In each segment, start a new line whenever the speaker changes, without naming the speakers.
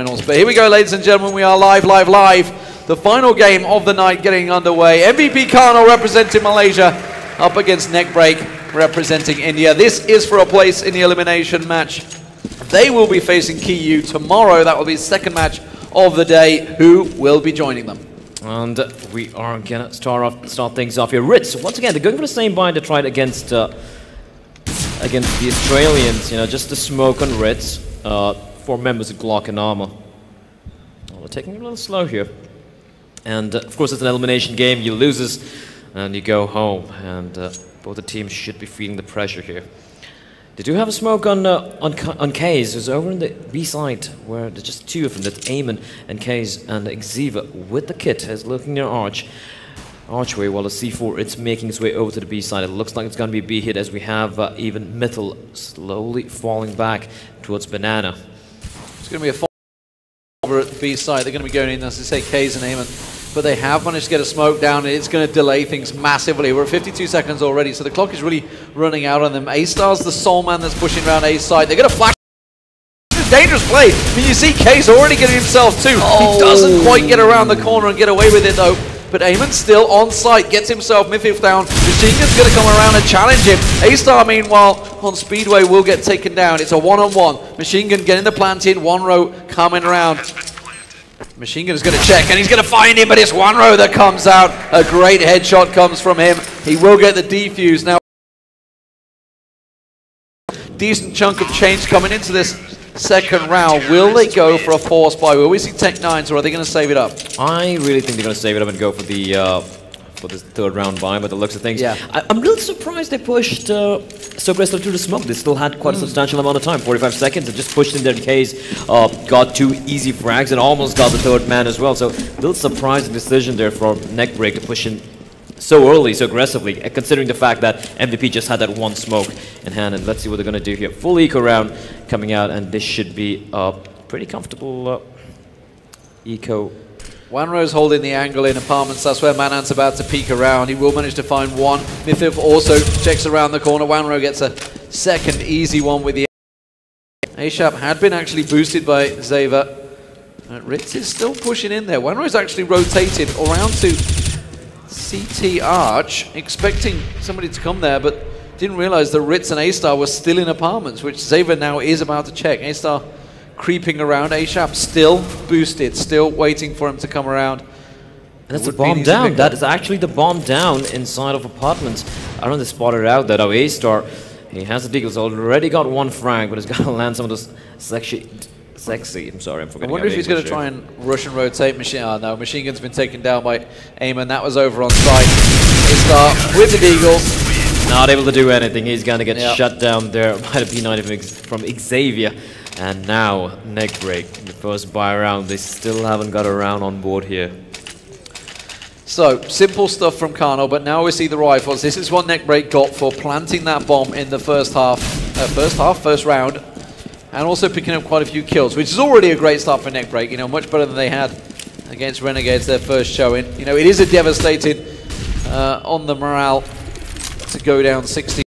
But here we go, ladies and gentlemen, we are live. The final game of the night getting underway. MVP Karnal representing Malaysia up against NeckBREAK representing India. This is for a place in the elimination match. They will be facing KU tomorrow. That will be the second match of the day. Who will be joining them?
And we are going to start things off here. Ritz, once again, they're going for the same bind they tried against the Australians. You know, just the smoke on Ritz. 4 members of Glock and armor. Well, we're taking it a little slow here. And of course, it's an elimination game. You loses and you go home. And both the teams should be feeling the pressure here. They do have a smoke on Kays, who's over on the B side, where there's just 2 of them. That's Eamon and Kays and Xiva with the kit is looking near archway, while the C4 it's making its way over to the B side. It looks like it's going to be a B hit as we have even Mittel slowly falling back towards Banana.
It's going to be a fall over at the B side. They're going to be going in, as I say, Kays and Eamon. But they have managed to get a smoke down, and it's going to delay things massively. We're at 52 seconds already, so the clock is really running out on them. A-Star's the sole man that's pushing around A side. They're going to flash. This is a dangerous play. I mean, you see Kays already getting himself too. He doesn't quite get around the corner and get away with it, though. But Eamon still on site, gets himself mid-fifth down. Machine Gun's going to come around and challenge him. A-Star, meanwhile, on Speedway will get taken down. It's a one-on-one. Machine Gun getting the plant in, 1 row coming around. Machine Gun is going to check, and he's going to find him, but it's 1 row that comes out. A great headshot comes from him. He will get the defuse. Now, decent chunk of change coming into this second round. Will they go for a force buy? Will we see Tech 9s, or are they going to save it up?
I really think they're going to save it up and go for the this third round buy, by the looks of things.
Yeah.
I'm really surprised they pushed so aggressively through the smoke. They still had quite a substantial amount of time, 45 seconds. They just pushed in their case, got 2 easy frags, and almost got the third man as well. So a little surprising decision there for NeckBREAK to push in so early, so aggressively, considering the fact that MVP just had that 1 smoke in hand. And let's see what they're going to do here. Full eco round coming out, and this should be a pretty comfortable eco.
1 row's holding the angle in apartments. That's where Manant's about to peek around. He will manage to find 1. Mifif also checks around the corner. 1 row gets a second easy one with the A-Sharp had been actually boosted by Zeva. Ritz is still pushing in there. 1 row's actually rotated around to CT Arch, expecting somebody to come there, but didn't realize that Ritz and A-Star were still in apartments, which Zeva now is about to check. A-Star creeping around. A-Sharp still boosted, still waiting for him to come around.
And that's a bomb down. That is actually the bomb down inside of apartments. I don't know if they spotted out that A-Star, he has the deagles, already got 1 frag, but he's got to land some of those sexy, I'm sorry, I'm forgetting.
I wonder if he's going to try and rush and rotate Machine. Oh no, Machine Gun's been taken down by Eamon. That was over on site. A-Star with the deagles.
Not able to do anything. He's going to get shut down there by the P90 from Xavier. And now, NeckBREAK, the first buy round, they still haven't got a round on board here.
So, simple stuff from Karnal, but now we see the rifles. This is what NeckBREAK got for planting that bomb in the first round, and also picking up quite a few kills, which is already a great start for NeckBREAK, you know, much better than they had against Renegades, their first showing. You know, it is a devastating on the morale to go down 60.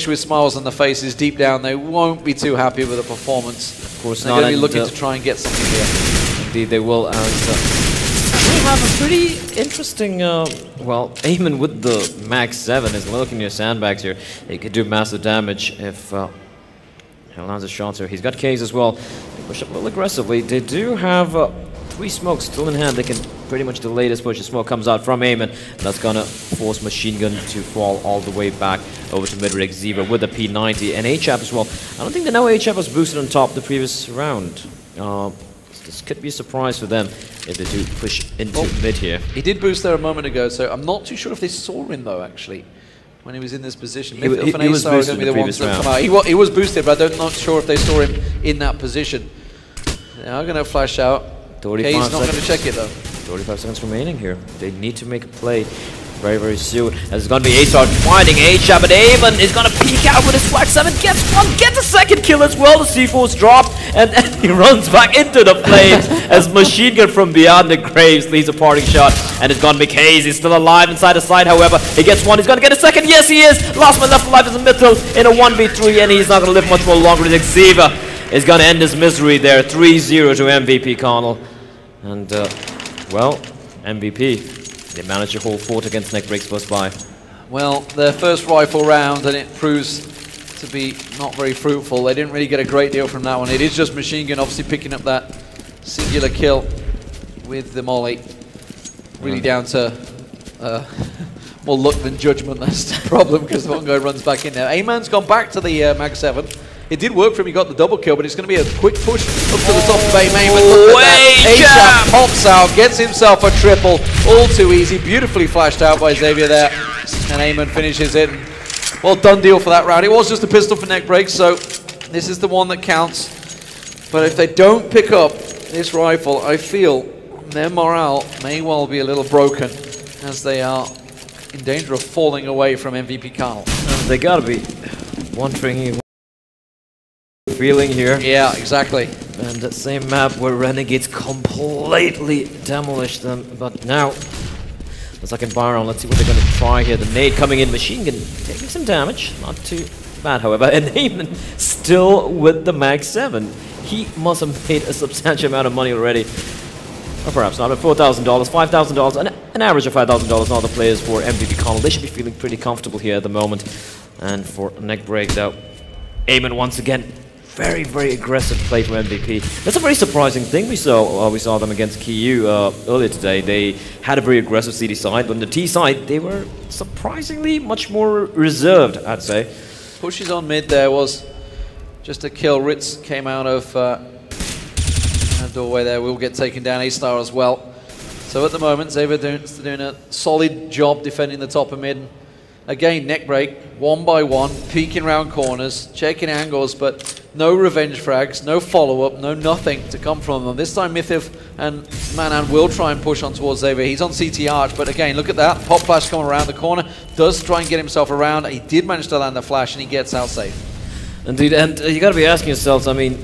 With smiles on the faces, deep down they won't be too happy with the performance.
Of course
they're going to be looking to try and get something here.
Indeed they will. And we have a pretty interesting, well, Eamon with the Max 7 is looking near sandbags here. He could do massive damage if he lands a shot here. He's got K's as well. They push up a little aggressively. They do have 3 smokes still in hand. They can pretty much delay this push. The smoke comes out from Eamon. That's gonna force Machine Gun to fall all the way back over to mid-range Zebra with the P90 and HAP as well. I don't think they know HAP was boosted on top the previous round. This could be a surprise for them if they do push into mid here. He
did boost there a moment ago, so I'm not too sure if they saw him though, actually, when he was in this position.
He was boosted in the previous round.
He was boosted, but I'm not sure if they saw him in that position. They are going to flash out. He's not going to check it though.
35 seconds remaining here. They need to make a play very, very soon. As it's going to be A-Star finding A-Shot, but Eamon is going to peek out with his Swag 7, gets 1, gets a second kill as well. The C4's dropped, and he runs back into the flames as Machine Gun from beyond the graves leaves a parting shot, and it's going to be Kays. He's still alive inside the side, however. He gets 1, he's going to get a second. Yes, he is. Last man left alive is a Mittel in a 1v3, and he's not going to live much more longer than Xiva. is going to end his misery there. 3-0 to MVP Karnal. And, well, MVP, they managed to hold fort against NeckBREAK's first buy.
Well, their first rifle round, and it proves to be not very fruitful. They didn't really get a great deal from that one. It is just Machine Gun obviously picking up that singular kill with the molly. Really down to more luck than judgment. That's the problem, because the one guy runs back in there. A-Man's gone back to the Mag 7. It did work for him, he got the double kill, but it's going to be a quick push up to the top of A-Man. But look at that, A-Champ pops out, gets himself a triple, all too easy, beautifully flashed out by Xavier there, and A-Man finishes it. Well, done deal for that round. It was just a pistol for NeckBREAK, so this is the one that counts. But if they don't pick up this rifle, I feel their morale may well be a little broken, as they are in danger of falling away from MVP Karnal.
They gotta be wondering feeling here.
Yeah, exactly.
And that same map where Renegades completely demolished them. But now, the second buy round, let's see what they're going to try here. The nade coming in, Machine Gun taking some damage. Not too bad, however. And Eamon still with the Mag 7. He must have made a substantial amount of money already. Or perhaps not, but $4,000, $5,000, an average of $5,000 all the players for MVP Karnal. They should be feeling pretty comfortable here at the moment. And for NeckBREAK out, Eamon once again, very, very aggressive play from MVP. That's a very surprising thing we saw them against KU earlier today. They had a very aggressive CD side, but on the T side, they were surprisingly much more reserved, I'd say.
Pushes on mid there was just a kill. Ritz came out of that doorway there. Will get taken down. A-Star as well. So at the moment, Xavier doing a solid job defending the top of mid. Again, NeckBREAK, one by one, peeking around corners, checking angles, but no revenge frags, no follow-up, no nothing to come from them. This time Mythif and Manan will try and push on towards Xavier. He's on CT arch, but again, look at that. Pop flash coming around the corner, does try and get himself around. He did manage to land the flash, and he gets out safe. Indeed,
and you got to be asking yourselves, I mean,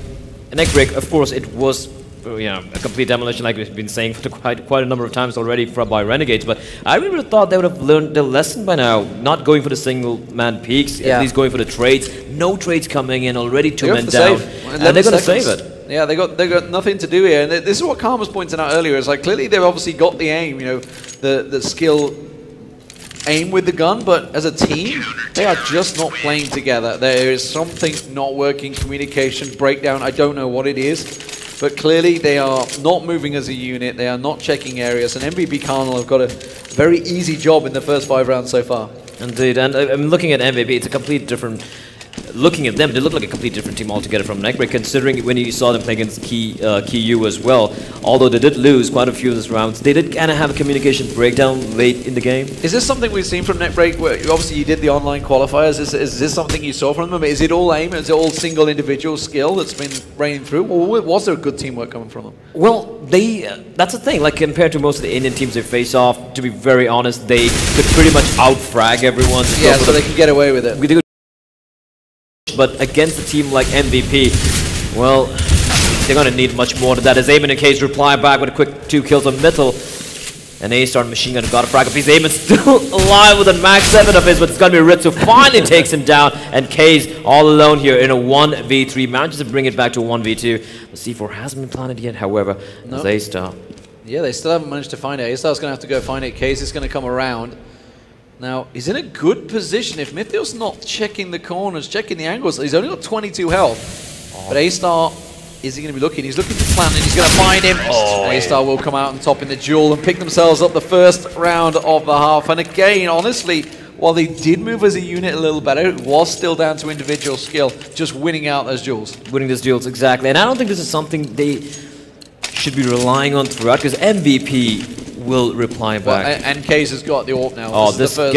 NeckBREAK, of course, it was a complete demolition, like we've been saying for quite a number of times already by Renegades, but I really thought they would have learned their lesson by now, not going for the single-man peaks, at least going for the trades. No trades coming in, already 2 men down, and they're going to save it.
Yeah, they got nothing to do here, and this is what Karma was pointing out earlier. It's like clearly they've obviously got the aim, the skill, aim with the gun, but as a team, they are just not playing together. There is something not working, communication breakdown. I don't know what it is. But clearly they are not moving as a unit, they are not checking areas, and MVP Karnal have got a very easy job in the first 5 rounds so far.
Indeed, and I'm looking at MVP, it's a complete different... Looking at them, they look like a complete different team altogether from NeckBREAK, considering when you saw them play against KU as well. Although they did lose quite a few of those rounds, they did kind of have a communication breakdown late in the game.
Is this something we've seen from NeckBREAK? Where obviously you did the online qualifiers. Is this something you saw from them? Is it all aim? Is it all single individual skill that's been raining through? Or was there good teamwork coming from them?
Well, that's the thing. Like compared to most of the Indian teams they face off, to be very honest, they could pretty much out-frag everyone.
Yeah, so they can get away with it.
But against a team like MVP, well, they're going to need much more than that. As Eamon and Case reply back with a quick 2 kills on middle. And A-Star and Machine Gun have got a frag up. He's Eamon still alive with a Mag 7 of his, but it's going to be Ritz who finally takes him down. And Case all alone here in a 1v3. Manages to bring it back to a 1v2. The C4 hasn't been planted yet, however, as A-Star.
Yeah, they still haven't managed to find it. A-Star's going to have to go find it. Case is going to come around. Now, he's in a good position. If Mythil's not checking the corners, checking the angles, he's only got 22 health. But A-Star, is he going to be looking? He's looking to plant and he's going to find him. A-Star will come out on top in the duel and pick themselves up the first round of the half. And again, honestly, while they did move as a unit a little better, it was still down to individual skill, just winning out those duels.
Winning those duels, exactly. And I don't think this is something they should be relying on throughout, because MVP will reply back.
Well, and Case has got the AWP now.
Oh, this could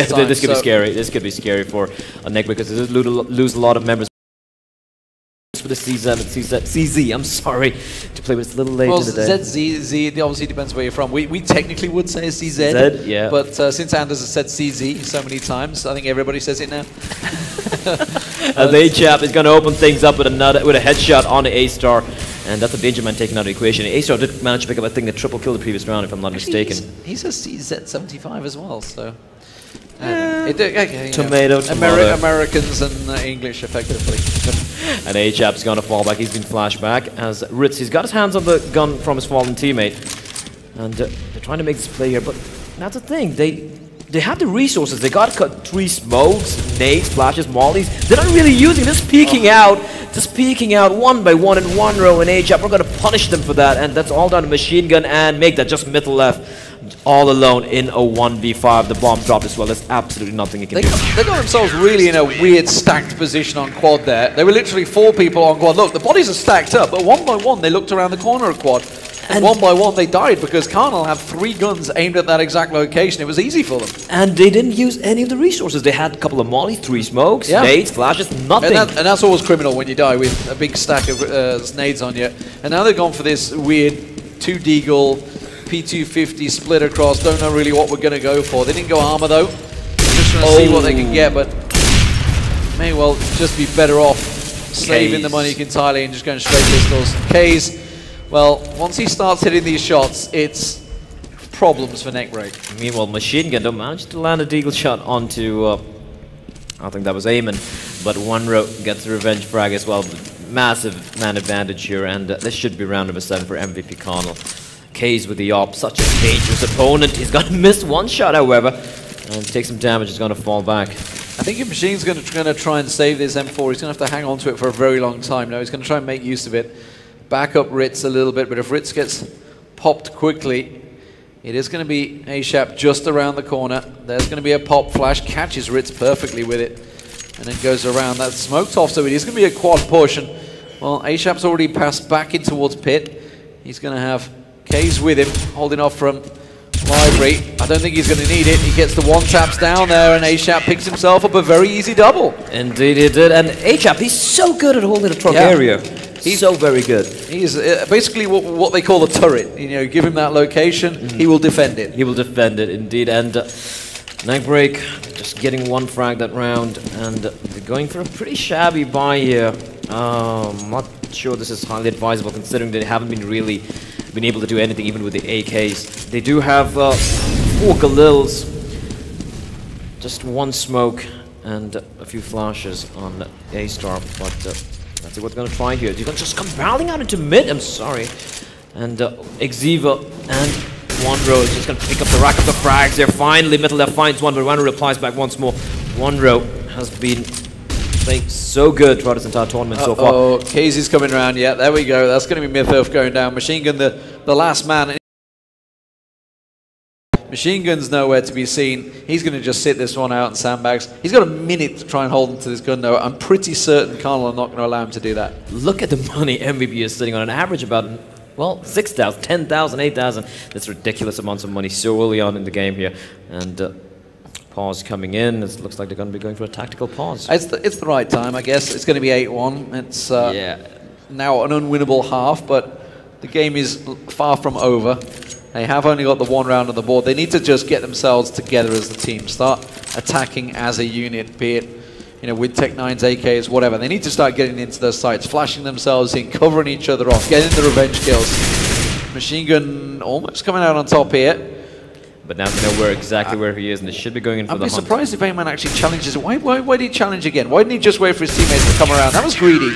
be scary. This could be scary for a NeckBREAK, because they lose a lot of members for the CZ, I'm sorry to play, but it's a little late in the day.
Z, it obviously depends where you're from. We technically would say CZ,
yeah.
But since Anders has said CZ so many times, I think everybody says it now.
As A-Chap is going to open things up with a headshot on the A-Star, and that's a danger man taken out of the equation. A-Star did manage to pick up, I think, the triple kill the previous round, if I'm not mistaken.
He's a CZ75 as well, so
Tomato.
Americans and English, effectively.
And HAP's gonna fall back. He's been flashed back as Ritz. He's got his hands on the gun from his fallen teammate, and they're trying to make this play here. But that's the thing. They have the resources. They got 3 smokes, nades, flashes, mollies. They're not really using. Just peeking out one by one in one row. And HAP, we're gonna punish them for that. And that's all down to machine gun and make that just middle left. All alone in a 1v5. The bomb dropped as well. There's absolutely nothing he can do.
They got themselves really in a weird stacked position on quad there. They were literally 4 people on quad. Look, the bodies are stacked up, but one by one they looked around the corner of quad. And one by one they died because Karnal had 3 guns aimed at that exact location. It was easy for them.
And they didn't use any of the resources. They had a couple of mollies, 3 smokes, nades, flashes, nothing.
And that's always criminal when you die with a big stack of nades on you. And now they've gone for this weird 2 deagle P250 split across. Don't know really what we're going to go for. They didn't go armor though. Just trying to see what they can get, but may well just be better off saving the money entirely and just going straight pistols. K's, well, once he starts hitting these shots, it's problems for NeckBREAK.
Meanwhile, Machine Gun don't manage to land a deagle shot onto, I think that was Eamon, but one row gets the revenge frag as well. Massive man advantage here, and this should be round number 7 for MVP Karnal. K's with the op, such a dangerous opponent. He's gonna miss 1 shot, however, and take some damage. He's gonna fall back.
I think if Machine's gonna try and save this M4, he's gonna have to hang on to it for a very long time. Now he's gonna try and make use of it. Back up Ritz a little bit, but if Ritz gets popped quickly, it is going to be HAP just around the corner. There's going to be a pop flash, catches Ritz perfectly with it, and then goes around. That's smoked off, so it is going to be a quad push. And, well, HAP's already passed back in towards pit. He's going to have K's with him, holding off from Library. I don't think he's going to need it. He gets the 1 taps down there, and HAP picks himself up a very easy double.
Indeed he did, and HAP, he's so good at holding the truck area. He's so very good.
He's basically what they call a turret. You know, give him that location, he will defend it.
He will defend it, indeed. And NeckBREAK just getting 1 frag that round, and they're going for a pretty shabby buy here. I'm not sure this is highly advisable considering they haven't really been able to do anything even with the AKs. They do have 4 Galils, just 1 smoke and a few flashes on A-Star, but let's see what they're going to try here. They're going to just come barreling out into mid, I'm sorry. And Exiva and One Row is just going to pick up the rack of the frags there. Finally, middle left finds one, but One Row replies back once more. One Row has been playing so good throughout this entire tournament so far.
Oh, Casey's coming around. Yeah, there we go. That's going to be Mythos going down. Machine Gun, the last man. Machine Gun's nowhere to be seen. He's going to just sit this one out in sandbags. He's got a minute to try and hold onto this gun, though. I'm pretty certain Karnal are not going to allow him to do that.
Look at the money MVP is sitting on, an average about, well, 6,000, 10,000, 8,000. That's ridiculous amounts of money so early on in the game here. And pause coming in. It looks like they're going to be going for a tactical pause.
It's the right time, I guess. It's going to be 8-1. It's now an unwinnable half, but the game is far from over. They have only got the 1 round on the board. They need to just get themselves together as the team. Start attacking as a unit, be it, you know, with Tech-9's AKs, whatever. They need to start getting into those sites, flashing themselves in, covering each other off, getting the revenge kills. Machine Gun almost coming out on top here.
But now they know exactly where he is, and they should be going in for the hunt.
I'd be surprised if anyone actually challenges it. Why did he challenge again? Why didn't he just wait for his teammates to come around? That was greedy,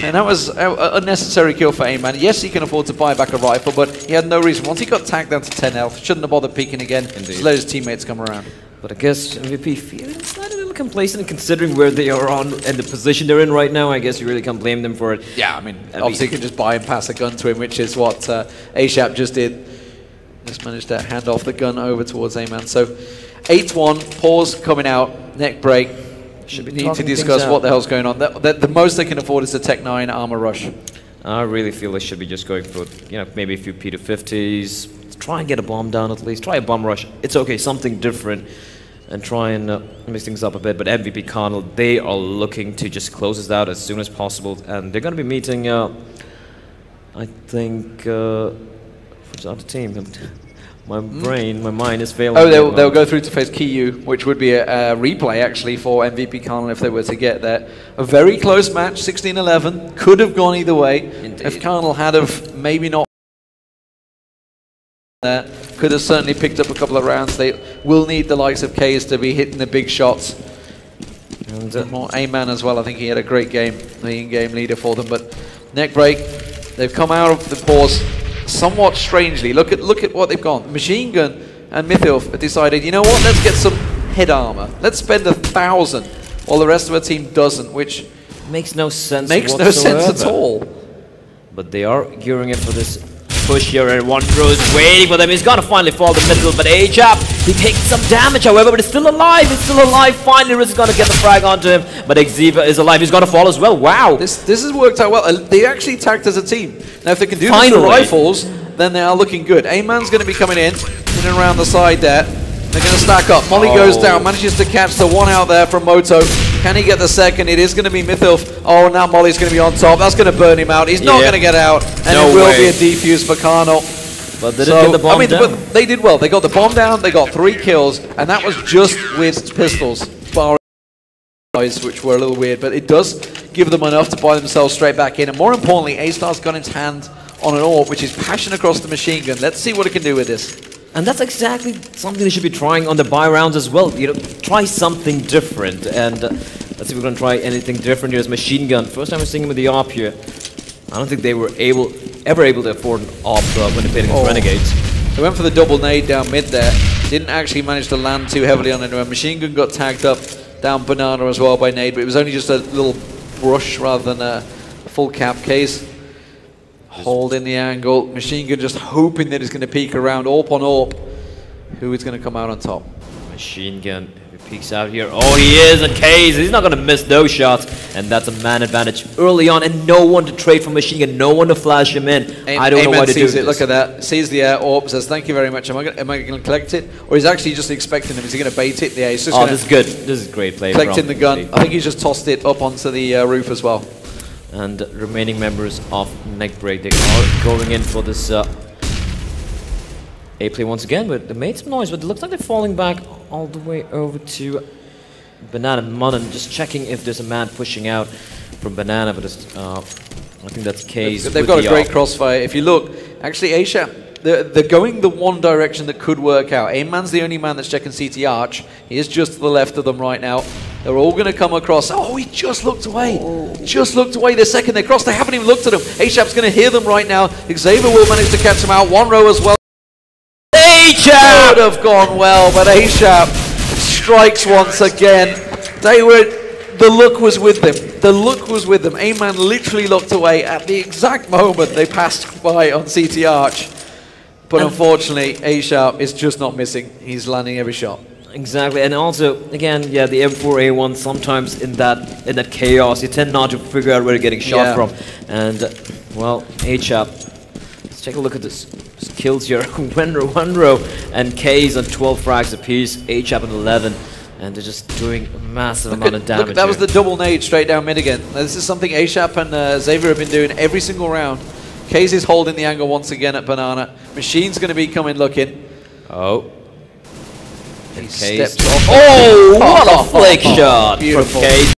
and that was an unnecessary kill for Ayman. Yes, he can afford to buy back a rifle, but he had no reason. Once he got tagged down to 10 health, shouldn't have bothered peeking again.
Indeed.
Just let his teammates come around.
But I guess MVP feeling slightly a little complacent considering where they are on and the position they're in right now. I guess you really can't blame them for it.
Yeah, I mean, obviously you can just buy and pass a gun to him, which is what HAP just did. Just managed to hand off the gun over towards Ayman. So 8-1, pause coming out, NeckBREAK. Should be need to discuss what the hell's going on. The most they can afford is the Tech-9 armor rush.
I really feel they should be just going for, you know, maybe a few P250s. Try and get a bomb down at least. Try a bomb rush. It's okay, something different. And try and mix things up a bit. But MVP Karnal, they are looking to just close this out as soon as possible. And they're going to be meeting, I think, who's on the team? My brain, my mind is failing.
Oh, they'll go through to face KU, which would be a replay actually for MVP Karnal if they were to get there. A very close match, 16-11. Could have gone either way. Indeed. If Karnal had have maybe not there. Could have certainly picked up a couple of rounds. They will need the likes of Kays to be hitting the big shots. And more A-Man as well. I think he had a great game, the in-game leader for them. But NeckBREAK, they've come out of the pause somewhat strangely. Look at what they've gone. Machine Gun and Mythilf have decided, you know what, let's get some head armor. Let's spend 1,000 while the rest of our team doesn't, which
makes no sense.
Makes no sense at all.
But they are gearing it for this push here, and One is waiting for them. He's gonna finally fall the middle, but HAP, he takes some damage, however, but it's still alive. It's still alive. Finally, Riz is gonna get the frag onto him, but Xeva is alive. He's gonna fall as well. Wow.
This has worked out well. They actually tagged as a team. Now, if they can do this with rifles, then they are looking good. A-Man's gonna be coming in and around the side there. They're going to stack up. Molly goes down, manages to catch the one out there from Moto. Can he get the second? It is going to be Mythilf. Oh, now Molly's going to be on top. That's going to burn him out. He's not going to get out. And it will be a defuse for Karnal.
But they didn't get the bomb down.
But they did well. They got the bomb down. They got 3 kills. And that was just with pistols, barring which were a little weird. But it does give them enough to buy themselves straight back in. And more importantly, A-Star's got his hand on an AWP, which is passion across the machine gun. Let's see what it can do with this.
And that's exactly something they should be trying on the buy rounds as well. You know, try something different. And let's see if we're going to try anything different here as machine gun. First time we're seeing him with the AWP here. I don't think they were ever able to afford an AWP when they played against Renegades.
They went for the double nade down mid there. Didn't actually manage to land too heavily on anyone. Machine gun got tagged up down Banana as well by nade, but it was only just a little brush rather than a full cap case. Holding the angle, machine gun just hoping that it's going to peek around AWP on AWP. Who is going to come out on top?
Machine gun, he peeks out here. Oh, he is, and Kays, he's not going to miss those shots. And that's a man advantage early on, and no one to trade from machine gun, no one to flash him in. I don't know why to do this.
Look at that, sees the AWP, says thank you very much. Am I going to collect it? Or he's actually just expecting them? Is he going to bait it? Yeah, he's just
this is good. This is great play.
Collecting the gun. I think he's just tossed it up onto the roof as well.
And remaining members of NeckBREAK, they are going in for this A play once again, but they made some noise, but it looks like they're falling back all the way over to Banana Munnan, just checking if there's a man pushing out from Banana, but it's, I think that's Kays.
They've got a great crossfire. If you look, actually A-Shap, they're going the one direction that could work out. A-Man's the only man that's checking CT Arch. He is just to the left of them right now. They're all going to come across. Oh, he just looked away. Just looked away the second they crossed. They haven't even looked at him. A-Shap's going to hear them right now. Xavier will manage to catch him out. One row as well.
A-Shap!
Would have gone well, but A-Shap strikes once again. The look was with them. The look was with them. A-Man literally looked away at the exact moment they passed by on CT Arch. But unfortunately, A-Sharp is just not missing. He's landing every shot.
Exactly, and also, again, yeah, the M4A1, sometimes in that chaos, you tend not to figure out where you're getting shot from. And, well, A-Chap, let's take a look at this kills here. Wenro and Kays on 12 frags apiece, A-Chap on 11, and they're just doing a massive amount of damage.
That was the double nade straight down mid again. Now, this is something A-Chap and Xavier have been doing every single round. Kays is holding the angle once again at Banana. Machine's going to be coming looking.
Oh.
He steps off.
Oh, what a flick shot
Beautiful.
from Kays.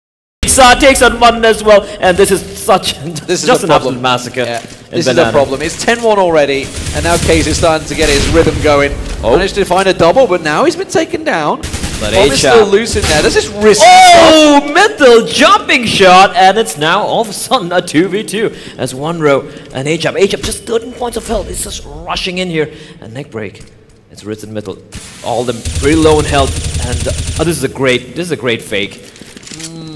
Takes on one as well, and this is just an absolute massacre.
Yeah. This is a problem. It's 10-1 already, and now Kays is starting to get his rhythm going. Managed to find a double, but now he's been taken down.
But
Bomb is still loose in there. This is risky.
Oh, mental jumping shot, and it's now all of a sudden a 2v2 as one row and A-Chap. A-Chap just 13 points of health. It's just rushing in here, and NeckBREAK. It's Ritz in middle. All them pretty low in health, and this is a great fake.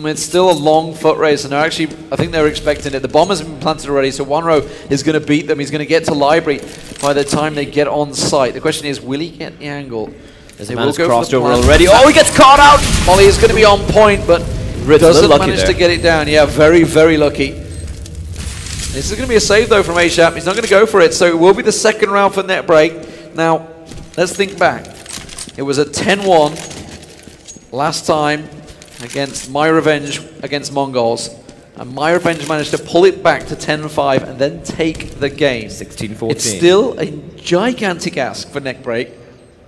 It's still a long foot race, and they're actually, I think they're expecting it. The bomb has been planted already, so one row is going to beat them. He's going to get to library by the time they get on site. The question is, will he get the angle?
As they will go crossed over already. Oh, he gets caught out!
Molly is going to be on point, but doesn't manage to get it down. Yeah, very, very lucky. This is going to be a save, though, from A-Shap. He's not going to go for it, so it will be the second round for NeckBREAK. Now, let's think back. It was a 10-1 last time against My Revenge against Mongols. And My Revenge managed to pull it back to 10-5 and then take the game.
16-14.
It's still a gigantic ask for NeckBREAK,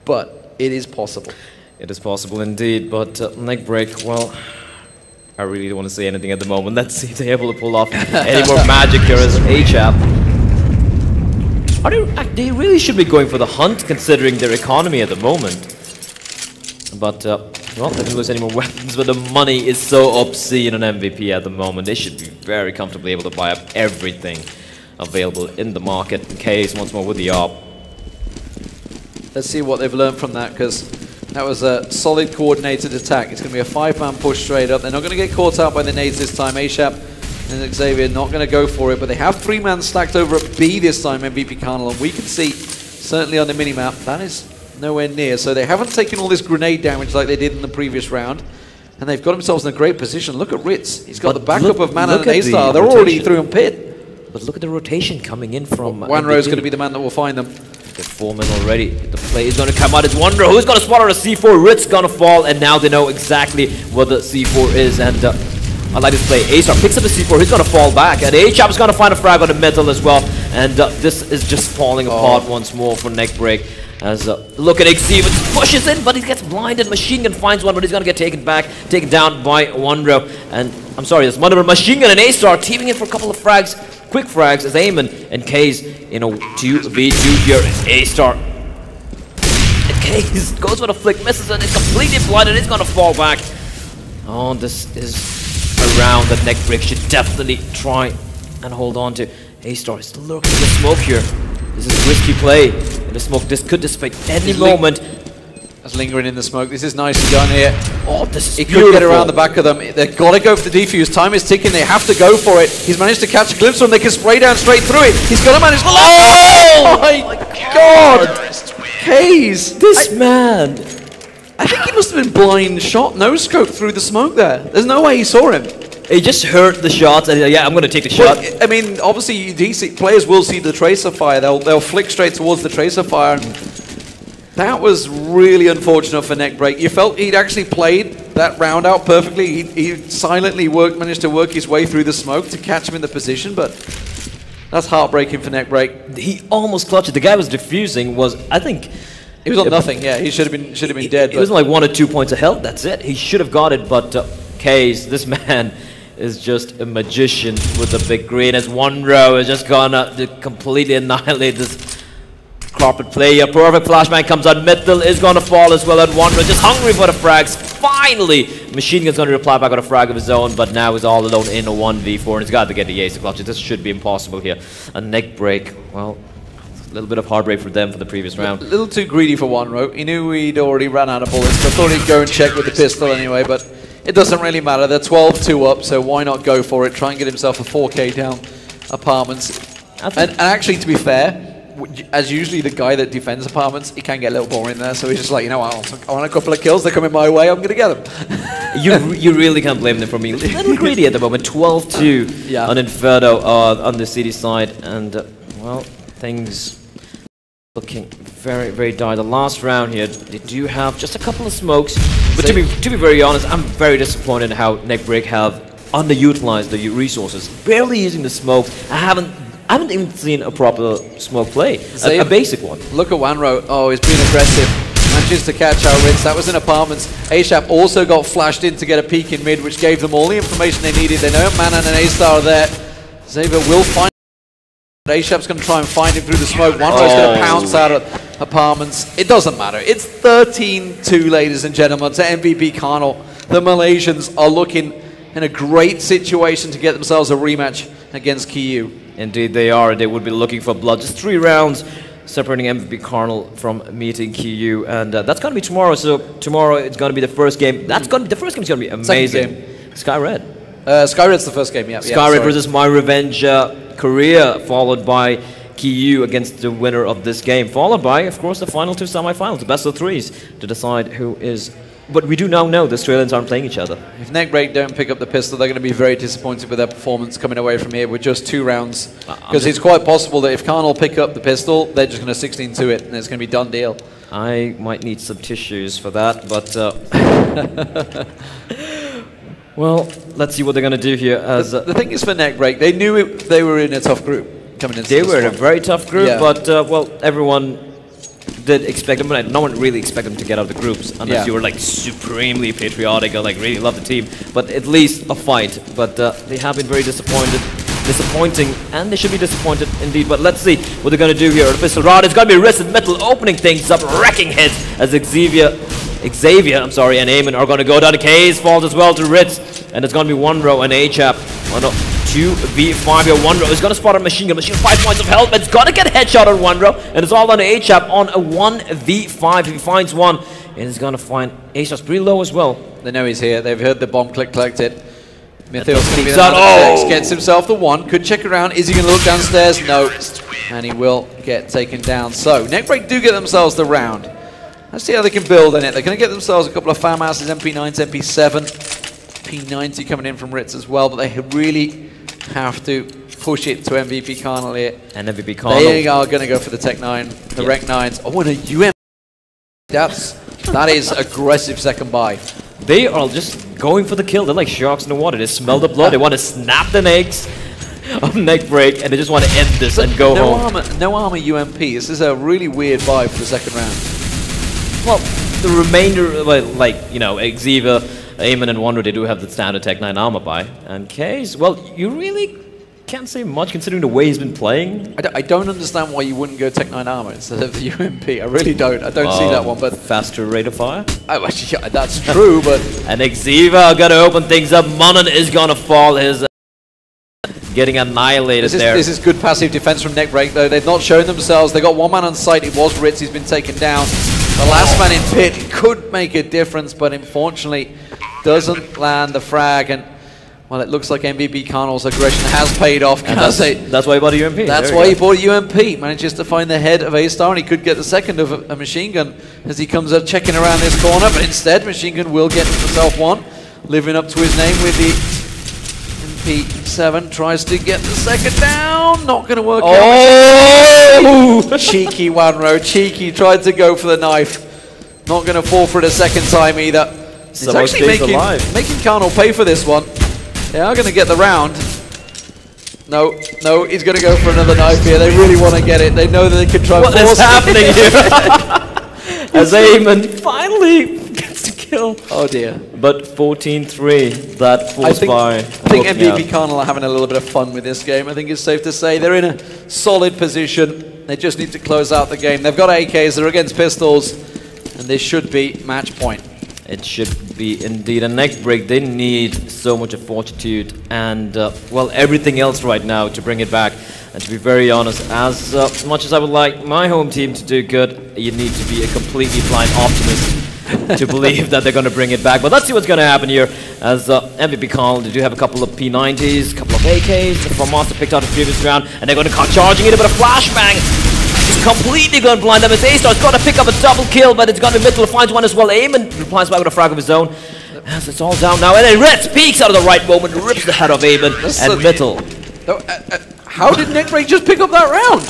but it is possible.
It is possible indeed, but NeckBREAK, well, I really don't want to say anything at the moment. Let's see if they're able to pull off any more magic here as A-Chap. They really should be going for the hunt, considering their economy at the moment. But, well, they didn't lose any more weapons, but the money is so obscene on MVP at the moment. They should be very comfortably able to buy up everything available in the market. Case once more with the ARP.
Let's see what they've learned from that, because that was a solid coordinated attack. It's going to be a 5-man push straight up. They're not going to get caught out by the nades this time. A$AP and Xavier not going to go for it, but they have 3-man stacked over at B this time, MVP Karnal, and we can see, certainly on the minimap, that is nowhere near. So they haven't taken all this grenade damage like they did in the previous round, and they've got themselves in a great position. Look at Ritz. He's got the backup of Mana and A-Star. They're already through on pit.
But look at the rotation coming in from
Wanro's going to be the man that will find them.
The 4-man already. The play is going to come out. It's Wanro who's going to spot on a C4. Ritz going to fall, and now they know exactly what the C4 is. And I like this play. A$AP picks up the C4. He's going to fall back, and A$AP is going to find a frag on the middle as well. And this is just falling apart once more for NeckBREAK. As look at Xavier pushes in, but he gets blinded. Machine Gun finds one, but he's going to get taken down by Wanro. And I'm sorry, there's one Machine Gun and A$AP teaming in for a couple of frags. Quick frags as Eamon and Kaze in a 2v2 here. A$AP. And Kaze goes for the flick, misses it, it's completely blinded, it's gonna fall back. Oh, this is a round that NeckBREAK should definitely try and hold on to. A$AP is still lurking in the smoke here. This is a risky play. In the smoke, this could dissipate any moment.
That's lingering in the smoke. This is nicely done here.
Oh, this is
He could get around the back of them. They've got to go for the defuse. Time is ticking. They have to go for it. He's managed to catch a glimpse of them. They can spray down straight through it. He's got to manage. Oh my God! Kaze!
This man!
I think he must have been blind shot, no scope through the smoke there. There's no way he saw him.
He just heard the shots and yeah, I'm going to take the shot.
I mean, obviously, players will see the tracer fire. They'll flick straight towards the tracer fire. That was really unfortunate for NeckBREAK. You felt he'd actually played that round out perfectly. He silently managed to work his way through the smoke to catch him in the position, but that's heartbreaking for NeckBREAK.
He almost clutched it. The guy was defusing, I think...
He was on nothing, yeah. He should have been dead.
He was like 1 or 2 points of health, that's it. He should have got it, but Kaze, this man is just a magician with the big green. As Wanro is just gonna completely annihilate this carpet play. A perfect flashbang comes out. Middle is gonna fall as well, and Wanro just hungry for the frags. Finally, Machine Gun's gonna reply back on a frag of his own, but now he's all alone in a 1v4, and he's got to get the ace to clutch it. This should be impossible here. A NeckBREAK, well, a little bit of heartbreak for them for the previous round.
A little too greedy for Wanro. He knew he'd already run out of bullets, so I thought he'd go and check with the pistol anyway, but it doesn't really matter. They're 12-2 up, so why not go for it? Try and get himself a 4K down apartments. And actually, to be fair, as usually the guy that defends apartments, he can get a little boring there, so he's just like, you know what, I want a couple of kills, they're coming my way, I'm going to get them.
you really can't blame them for being a little greedy at the moment. 12-2 on Inferno on the city side, and, well, things looking very, very dire. The last round here, they do have just a couple of smokes, but to be very honest, I'm very disappointed how NeckBREAK have underutilized the resources, barely using the smoke. I haven't even seen a proper smoke play, a basic one.
Look at Wanro. Oh, he's being aggressive. Manages to catch out Ritz. That was in apartments. A$AP also got flashed in to get a peek in mid, which gave them all the information they needed. They know Mana and A*STAR are there. Xavier will find A$AP's going to try and find him through the smoke. Wanro's going to pounce out of apartments. It doesn't matter. It's 13-2, ladies and gentlemen, to MVP Karnal. The Malaysians are looking in a great situation to get themselves a rematch against KU.
Indeed they are. They would be looking for blood. Just 3 rounds separating MVP Karnal from meeting KU, and that's going to be tomorrow. So tomorrow it's going to be the first game. The first game is going to be amazing. SkyRed.
SkyRed's the first game, yeah.
SkyRed versus My Revenge Korea, followed by KU against the winner of this game, followed by, of course, the final 2 semifinals, the best of 3s, to decide who is. But we do now know the Australians aren't playing each other.
If NeckBREAK don't pick up the pistol, they're going to be very disappointed with their performance coming away from here with just 2 rounds. Because it's quite possible that if Karnal pick up the pistol, they're just going to 16-2 it, and it's going to be done deal.
I might need some tissues for that, but... well, let's see what they're going to do here. As
the thing is for NeckBREAK, they knew they were in a tough group coming into
They were in a very tough group, but, well, everyone did expect them, but no one really expected them to get out of the groups unless you were like supremely patriotic or like really love the team. But at least a fight. But they have been very disappointed. disappointing, and they should be disappointed indeed. But let's see what they're going to do here. The pistol round is going to be Ritz and Metal opening things up, wrecking hits as Xavier, and Eamon are going to go down. The K's falls as well to Ritz, and it's going to be 1-row and HAP. Oh no, 2v5 here. 1-row is going to spot a machine gun. Machine 5 points of health, but it's going to get headshot on 1-row, and it's all on the HAP on a 1v5. If he finds one, and he's going to find A-Star's pretty low as well.
They know he's here. They've heard the bomb click collected. Mythil's going to be the man that gets himself the one. Could check around. Is he going to look downstairs? No. And he will get taken down. So, NeckBREAK do get themselves the round. Let's see how they can build on it. They're going to get themselves a couple of farmhouses, MP9s, MP7. P90 coming in from Ritz as well, but they really have to push it to MVP Karnal here.
And MVP Karnal.
They are going to go for the Tech 9, the Rec 9s. Oh, and a UM. That is aggressive second buy.
They are just going for the kill. They're like sharks in the water. They smell the blood. They want to snap the necks of NeckBREAK, and they just want to end this and go home.
No armor UMP. This is a really weird buy for the second round.
Well, the remainder, like you know, Xavier, Eamon, and Wonder, they do have the standard Tech 9 armor buy. And Case, well, you really can't say much considering the way he's been playing.
I don't understand why you wouldn't go Tech 9 armor instead of the UMP. I really don't. I don't see that one, but
faster rate of fire.
Oh, yeah, that's true, but
and Xavier got to open things up. Monon is gonna fall. His getting annihilated there.
This is good passive defense from NeckBREAK, though. They've not shown themselves. They got one man on site. It was Ritz. He's been taken down. The last man in pit could make a difference, but unfortunately doesn't land the frag. And well, it looks like MVP Karnal's aggression has paid off.
That's why he bought a UMP.
That's why he bought a UMP. Manages to find the head of A-Star, and he could get the second of a machine gun as he comes up checking around this corner. But instead, machine gun will get himself one, living up to his name with the MP7. Tries to get the second down. Not going to work out.
Oh!
Cheeky 1-row. Cheeky. Tried to go for the knife. Not going to fall for it a second time either. It's actually making Karnal pay for this one. They are going to get the round. No, he's going to go for another knife here. They really want to get it. They know that they can try.
What is happening here? As Eamon finally gets the kill.
Oh dear.
But 14-3, that force by.
I think MVP Karnal are having a little bit of fun with this game. I think it's safe to say they're in a solid position. They just need to close out the game. They've got AKs. They're against pistols, and this should be match point.
It should be indeed. A NeckBREAK, they need so much of fortitude and, well, everything else right now to bring it back. And to be very honest, as much as I would like my home team to do good, you need to be a completely blind optimist to believe that they're going to bring it back. But let's see what's going to happen here. As MVP Karnal, they do have a couple of P90s, a couple of AKs. From Master picked out the previous round, and they're going to come charging in a bit of flashbang. He's completely going blind them as A-Star's got to pick up a double kill, but it's going to be Mitchell finds one as well. Eamon replies back with a frag of his own. As it's all down now, and then Ritz peeks out of the right moment, rips the head of Eamon, and Mitchell.
How did NeckBREAK just pick up that round?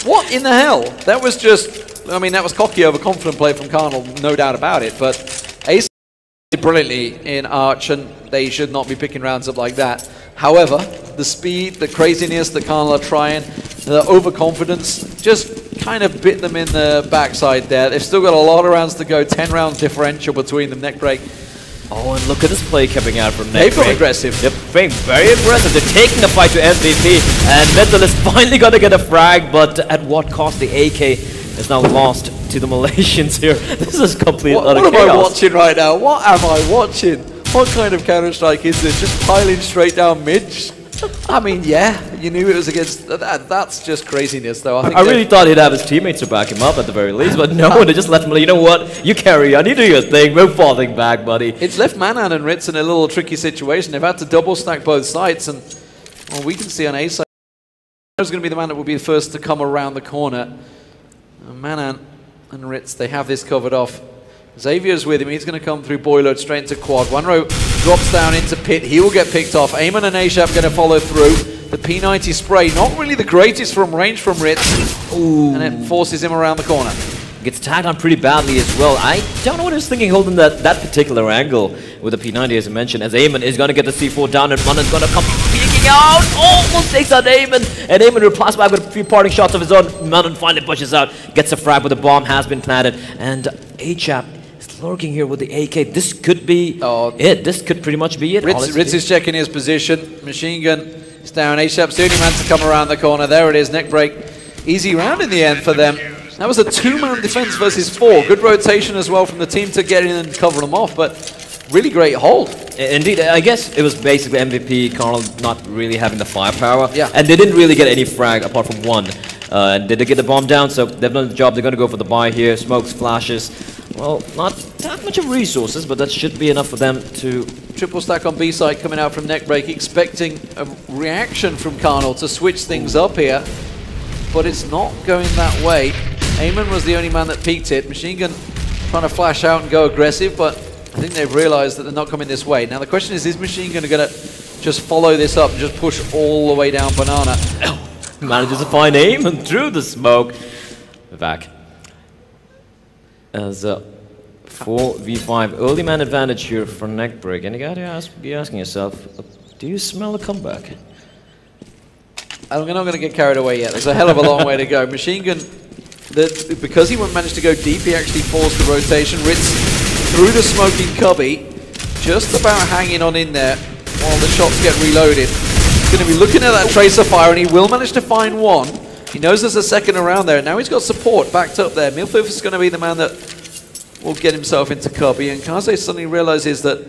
What in the hell? That was just, I mean, that was cocky, overconfident play from Karnal, no doubt about it, but A-Star did brilliantly in Arch, and they should not be picking rounds up like that. However, the speed, the craziness that Karnal are trying, the overconfidence, just kind of bit them in the backside there. They've still got a lot of rounds to go, 10 rounds differential between them, NeckBREAK.
Oh, and look at this play coming out from NeckBREAK.
They've got aggressive.
Yep, very aggressive. They're taking the fight to MVP, and Metal is finally going to get a frag, but at what cost? The AK is now lost to the Malaysians here. This is complete utter chaos.
What am I watching right now? What am I watching? What kind of Counter-Strike is this? Just piling straight down mids? I mean, yeah, you knew it was against that. That's just craziness, though.
I really thought he'd have his teammates to back him up at the very least, but no, they just left him. You know what? You carry on. You do your thing. We're falling back, buddy.
It's left Manan and Ritz in a little tricky situation. They've had to double stack both sides, and well, we can see on A side, there's going to be the man that will be the first to come around the corner. Manan and Ritz, they have this covered off. Xavier's with him. He's going to come through boiler straight into quad. 1-row drops down into pit. He will get picked off. Eamon and A-Shap going to follow through. The P90 spray, not really the greatest from range from Ritz. Ooh. And it forces him around the corner.
Gets tagged on pretty badly as well. I don't know what he was thinking holding that particular angle with the P90, as I mentioned, as Eamon is going to get the C4 down, and Munan's going to come peeking out. Almost takes out Eamon, and Eamon replies back with a few parting shots of his own. Munan finally pushes out, gets a frag, but the bomb has been planted, and A-Chap lurking here with the AK. This could be it. This could pretty much be it.
Ritz is checking his position. Machine gun It's down. A-Sharp's the only man to come around the corner. There it is, NeckBREAK. Easy round in the end for them. That was a 2-man defense versus 4. Good rotation as well from the team to get in and cover them off, but really great hold.
Indeed, I guess it was basically MVP, Karnal not really having the firepower.
Yeah.
And they didn't really get any frag apart from one. And they did get the bomb down, so they've done the job. They're going to go for the buy here. Smokes, flashes. Well, not that much of resources, but that should be enough for them to...
Triple stack on B side coming out from NeckBREAK, expecting a reaction from Karnal to switch things up here. But it's not going that way. Eamon was the only man that peeked it. Machine Gun trying to flash out and go aggressive, but I think they've realized that they're not coming this way. Now the question is Machine Gun going to just follow this up and just push all the way down Banana?
Manages to find Eamon through the smoke. Back. As 4v5, early man advantage here for NeckBREAK. And you gotta be asking yourself, do you smell a comeback?
I'm not going to get carried away yet. There's a hell of a long way to go. Machine Gun, because he managed to go deep, he actually forced the rotation. Ritz through the smoking cubby, just about hanging on in there while the shots get reloaded. He's going to be looking at that tracer fire, and he will manage to find one. He knows there's a second around there. Now he's got support backed up there. Milfoof is going to be the man that will get himself into cubby, and Kaze suddenly realizes that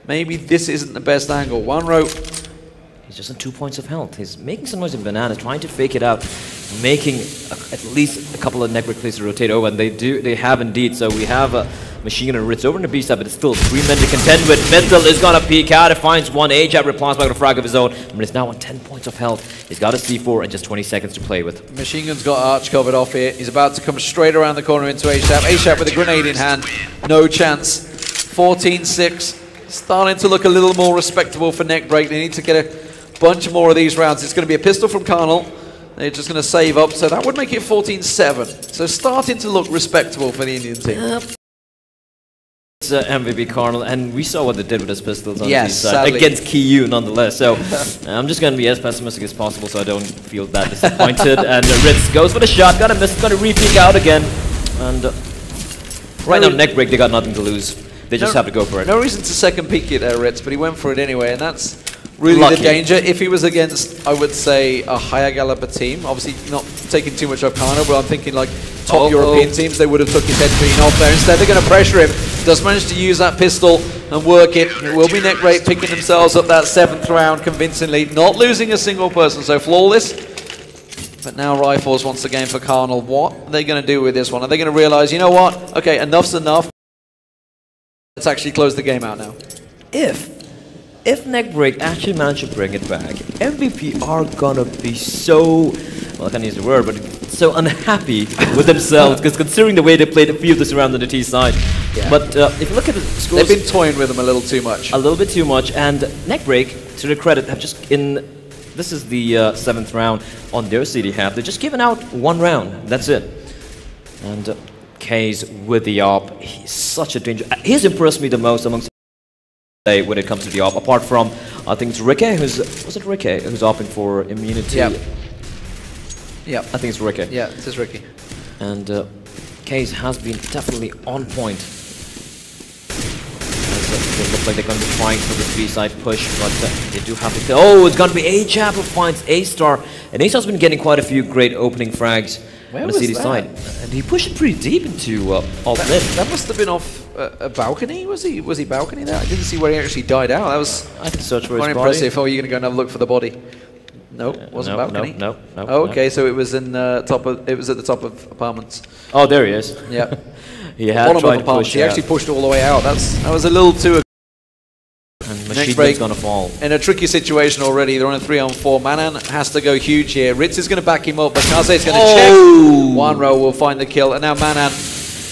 maybe this isn't the best angle. One row.
He's just on 2 points of health. He's making some noise in Banana, trying to fake it out, making at least a couple of NeckBREAK plays to rotate over, and they have indeed. So we have Machine Gun and Ritz over in the B side, but it's still 3 men to contend with. Mental is gonna peek out. It finds one. A-Jab replies back with a frag of his own, but it's now on 10 points of health. He's got a C4 and just 20 seconds to play with.
Machine Gun's got Arch covered off here. He's about to come straight around the corner into A-Sharp. A-Sharp with a grenade in hand. No chance. 14-6. Starting to look a little more respectable for NeckBREAK. They need to get a bunch more of these rounds. It's going to be a pistol from Karnal. They're just going to save up, so that would make it 14-7. So starting to look respectable for the Indian team.
It's MVP Karnal, and we saw what they did with his pistols on
yes,
the side against KU nonetheless. So I'm just going to be as pessimistic as possible so I don't feel that disappointed. And Ritz goes for the shot, gonna miss, gonna re-peek out again. And right now NeckBREAK, they got nothing to lose. They just have to go for it.
No reason to second peek it there, Ritz, but he went for it anyway, and that's really
lucky.
The danger. If he was against, I would say, a higher caliber team, obviously not taking too much of Karnal, but I'm thinking like top European teams, they would have took his head being off there. Instead, they're going to pressure him. Does manage to use that pistol and work it. It will be NeckBREAK picking themselves up that 7th round convincingly, not losing a single person, so flawless. But now Rifles once again for Karnal. What are they going to do with this one? Are they going to realize, you know what? Okay, enough's enough. Let's actually close the game out now.
If NeckBREAK actually manage to bring it back, MVP are gonna be so, well I can't use the word, but so unhappy with themselves, because considering the way they played a few of this around on the T side. Yeah. But if you look at the scores...
They've been toying with them a little too much.
A little bit too much, and NeckBREAK, to their credit, have just this is the 7th round on their CD half, they've just given out 1 round, that's it. And K's with the AWP, he's such a danger. He's impressed me the most amongst when it comes to the AWP, apart from, I think it's Ricky, who's opting for immunity.
Yep. Yep.
I think it's Ricky.
Yeah, this is Ricky.
And Case has been definitely on point. It looks like they're going to be trying for this B-side push, but they do have to... Oh, it's going to be A-Jab who finds A-Star. And A-Star's been getting quite a few great opening frags on the CD side. And he pushed it pretty deep into alt mid.
That must have been off a balcony, was he balcony there? I didn't see where he actually died out. That was
I can search for
quite
his
impressive.
body.
Oh, you're going to go and have a look for the body? Nope, wasn't balcony.
No.
Oh, okay, so it was in top of it was at the top of apartments.
Oh, there he is.
Yeah.
He had tried to push.
He actually pushed all the way out. That was a little too.
And Machine Gun's gonna fall.
In a tricky situation already. They're on a 3-on-4. Manan has to go huge here. Ritz is going to back him up, but Kaze's going to check. One row will find the kill, and now Manan.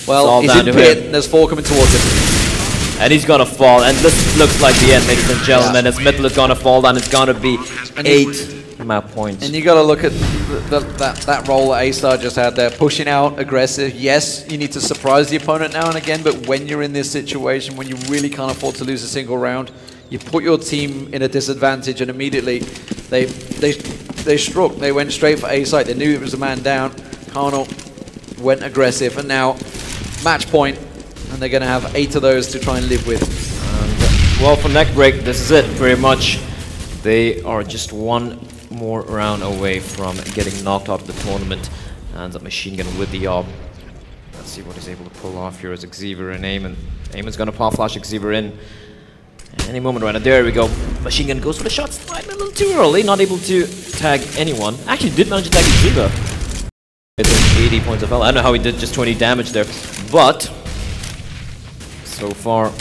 Well, he's in pit. There's 4 coming towards him.
And he's gonna fall, and this looks like the end, ladies and gentlemen. As Metal is gonna fall down, it's gonna be 8 map points.
And you got to look at that role that A-Star just had there, pushing out, aggressive. Yes, you need to surprise the opponent now and again, but when you're in this situation, when you really can't afford to lose a single round, you put your team in a disadvantage, and immediately they struck. They went straight for A-side. They knew it was a man down. Karnal went aggressive, and now match point, and they're going to have 8 of those to try and live with.
And, well, for NeckBREAK, this is it, pretty much. They are just one more round away from getting knocked out of the tournament. And that machine gun with the AWP. Let's see what he's able to pull off here as Xavier and Eamon. Eamon's gonna pop flash Xavier in. Any moment right now. There we go. Machine gun goes for the shot. Slightly a little too early. Not able to tag anyone. Actually did manage to tag Xavier. It's 80 points of health. I don't know how he did just 20 damage there. But so far,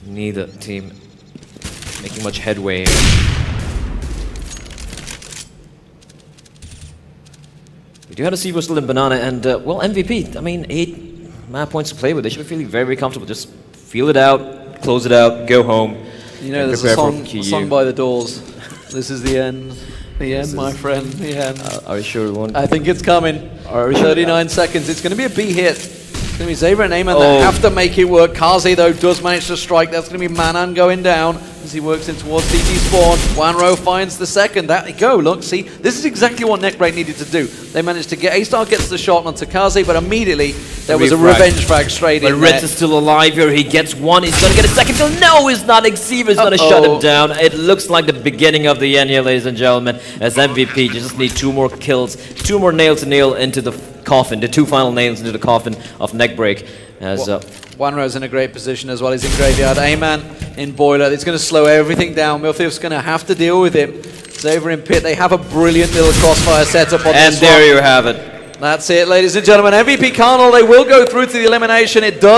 neither team making much headway. We do have to see we're still in Banana, and well, MVP. I mean, 8 map points to play with. They should be feeling very, very comfortable. Just feel it out, close it out, go home.
You know, there's a song by The Doors. This is the end. The end, my friend. The end.
Are you sure we won't?
I think it's coming. 39 seconds. It's going to be a B hit. It's going to be Xavier and Eamon that have to make it work. Kaze, though, does manage to strike. That's going to be Manan going down as he works in towards CT spawn. Wanro finds the second. That they go. Look, see, this is exactly what NeckBREAK needed to do. They managed to get A-Star gets the shot onto Kaze, but immediately there was a revenge frag straight in.
But Ritz is still alive here. He gets one. He's going to get a second kill. No, he's not. Xavier's going to shut him down. It looks like the beginning of the end here, ladies and gentlemen, as MVP. You just need 2 more kills, 2 more nail to nail into the coffin, the 2 final nails into the coffin of NeckBREAK. As
Wanro's in a great position as well. He's in graveyard. Aman in boiler. It's going to slow everything down. Milfield's going to have to deal with him. Xavier in pit. They have a brilliant little crossfire setup on this one.
And there you have it.
That's it, ladies and gentlemen. MVP Karnal, they will go through to the elimination. It does.